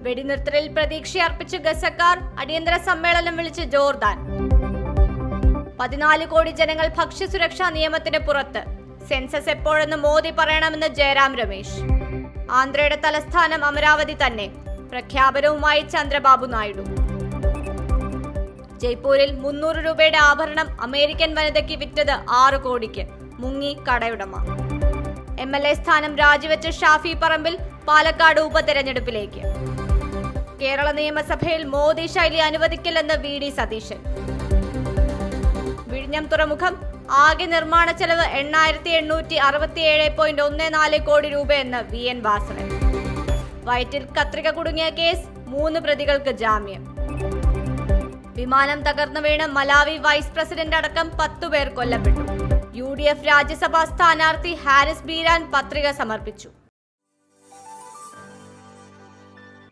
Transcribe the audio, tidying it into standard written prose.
വെടിനിർത്തലിൽ പ്രതീക്ഷയർപ്പിച്ച് ഗസക്കാർ, അടിയന്തര സമ്മേളനം വിളിച്ച് ജോർദാൻ. 14 കോടി ജനങ്ങൾ ഭക്ഷ്യസുരക്ഷാ നിയമത്തിന് പുറത്ത്. സെൻസസ് എപ്പോഴെന്ന് മോദി പറയണമെന്ന് ജയറാം രമേശ്. ആന്ധ്രയുടെ തലസ്ഥാനം അമരാവതി തന്നെ. പ്രഖ്യാപനവുമായി ചന്ദ്രബാബു നായിഡു. ജയ്പൂരിൽ 300 രൂപയുടെ ആഭരണം അമേരിക്കൻ വനിതയ്ക്ക് വിറ്റത് 6 കോടിക്ക്. മുങ്ങി കടയുടമ. MLA സ്ഥാനം രാജിവെച്ച ഷാഫി പറമ്പിൽ പാലക്കാട് ഉപതെരഞ്ഞെടുപ്പിലേക്ക്. കേരള നിയമസഭയിൽ മോദി ശൈലി അനുവദിക്കില്ലെന്ന് VD സതീശൻ. വിഴിഞ്ഞം തുറമുഖം ആകെ നിർമ്മാണ ചെലവ് 8,867.14 കോടി രൂപയെന്ന് VN വാസവൻ. വയറ്റിൽ കത്രിക കുടുങ്ങിയ കേസ് 3 പ്രതികൾക്ക് ജാമ്യം. വിമാനം തകർന്നു വീണ് മലാവി വൈസ് പ്രസിഡന്റ് അടക്കം 10 പേർ കൊല്ലപ്പെട്ടു. UDF രാജ്യസഭാ സ്ഥാനാർത്ഥി ഹാരിസ് ബീരാൻ പത്രിക സമർപ്പിച്ചു.